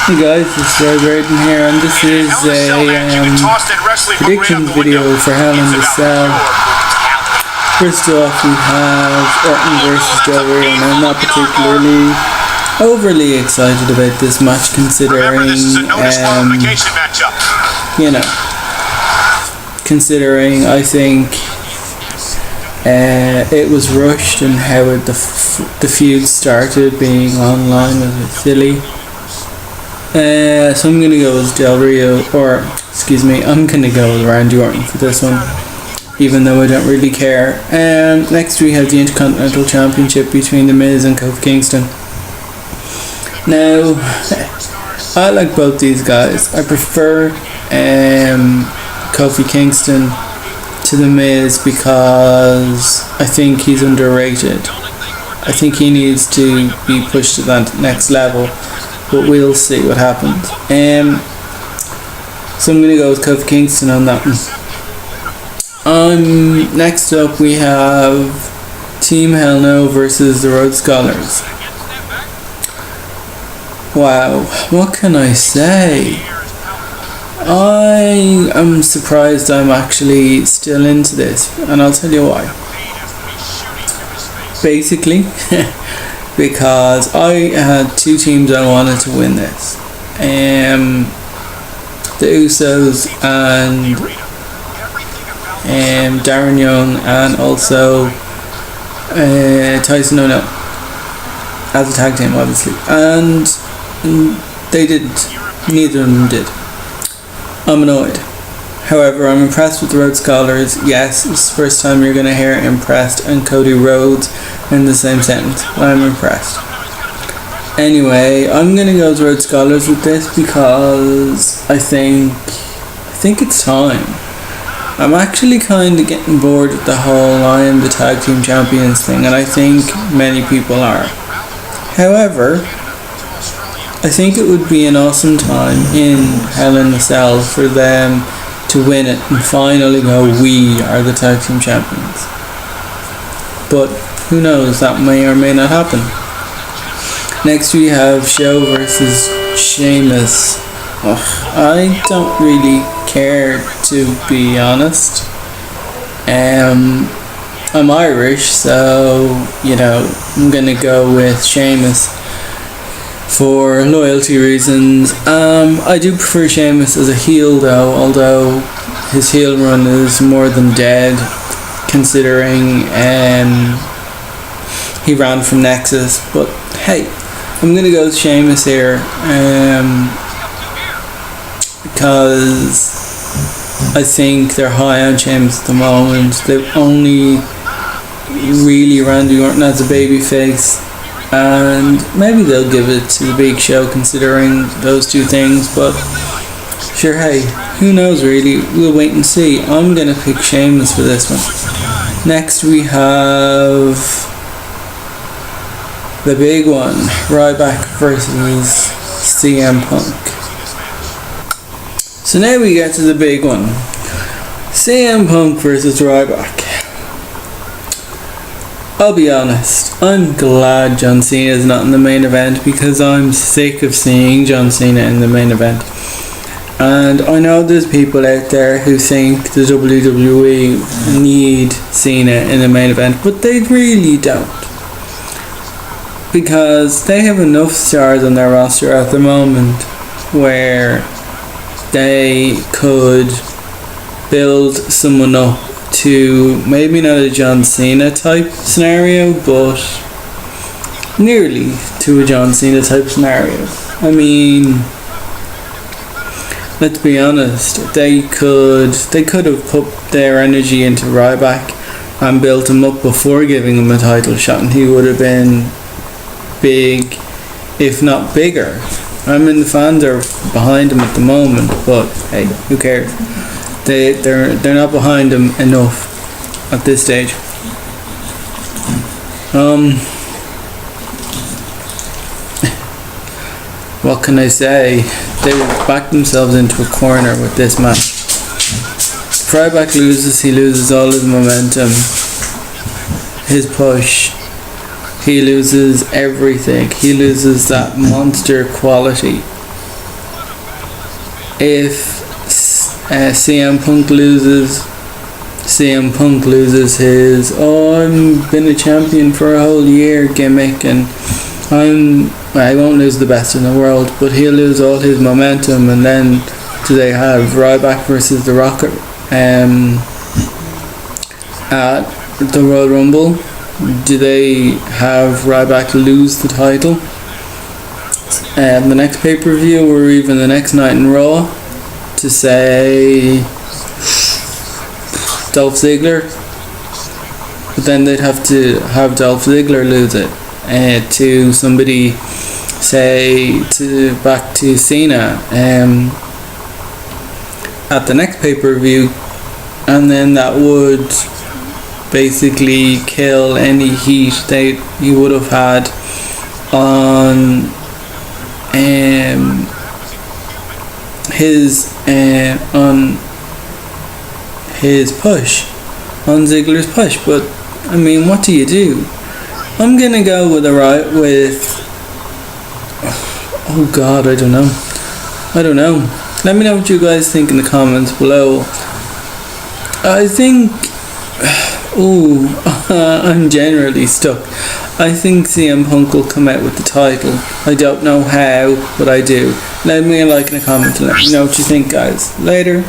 Hey guys, it's Alberto here, and this is a predictions video for Hell in the Cell. First off, we have Orton versus Del Rio, and I'm not particularly overly excited about this match, considering, considering I think it was rushed, and how the feud started being online was a bit silly. So I'm going to go with Del Rio, I'm going to go with Randy Orton for this one, even though I don't really care. Next we have the Intercontinental Championship between The Miz and Kofi Kingston. Now, I like both these guys. I prefer Kofi Kingston to The Miz because I think he's underrated. I think he needs to be pushed to that next level, but we'll see what happens. So I'm going to go with Kofi Kingston on that one. Next up we have Team Hell No versus the Rhodes Scholars. Wow, what can I say? I am surprised I'm actually still into this, and I'll tell you why. Basically, because I had two teams I wanted to win this. The Usos and Darren Young, and also Tyson O'Neill as a tag team, obviously. And they didn't. Neither of them did. I'm annoyed. However, I'm impressed with the Rhodes Scholars. Yes, it's the first time you're going to hear impressed and Cody Rhodes in the same sentence. I'm impressed. Anyway, I'm going to go with Rhodes Scholars with this because I think it's time. I'm actually kind of getting bored with the whole I am the tag team champions thing, and I think many people are. However, I think it would be an awesome time in Hell in the Cell for them to win it and finally go, we are the tag team champions. But who knows, that may or may not happen. Next we have Show versus Sheamus. I don't really care, to be honest. I'm Irish, so I'm gonna go with Sheamus for loyalty reasons. I do prefer Sheamus as a heel though, although his heel run is more than dead, considering he ran from Nexus. But hey, I'm gonna go with Sheamus here, because I think they're high on Sheamus at the moment. They've only really Randy Orton as a babyface, and maybe they'll give it to the Big Show considering those two things, but sure, hey, who knows really, we'll wait and see. I'm gonna pick Sheamus for this one. Next we have the big one, Ryback versus CM Punk. So now we get to the big one, CM Punk versus Ryback. I'll be honest, I'm glad John Cena is not in the main event, because I'm sick of seeing John Cena in the main event. And I know there's people out there who think the WWE need Cena in the main event, but they really don't. Because they have enough stars on their roster at the moment where they could build someone up to maybe not a John Cena type scenario, but nearly to a John Cena type scenario. I mean, let's be honest, they could have put their energy into Ryback and built him up before giving him a title shot, and he would have been big, if not bigger. I mean, the fans are behind him at the moment, but hey, who cares? They're not behind him enough at this stage. What can I say? They backed themselves into a corner with this match. If Ryback loses, he loses all his momentum, his push. He loses everything. He loses that monster quality. if CM Punk loses his I've been a champion for a whole year gimmick, and I won't lose the best in the world, but he'll lose all his momentum. And then do they have Ryback versus The Rock at the Royal Rumble? Do they have Ryback lose the title the next pay-per-view, or even the next night in Raw, to say Dolph Ziggler? But then they'd have to have Dolph Ziggler lose it to somebody, say back to Cena at the next pay-per-view, and then that would basically kill any heat he would have had on his push, on Ziggler's push. But I mean, what do you do? I'm gonna go with oh god, I don't know. Let me know what you guys think in the comments below. I think I'm generally stuck. I think CM Punk will come out with the title. I don't know how, but I do. Let me a like and a comment and let me know what you think, guys. Later.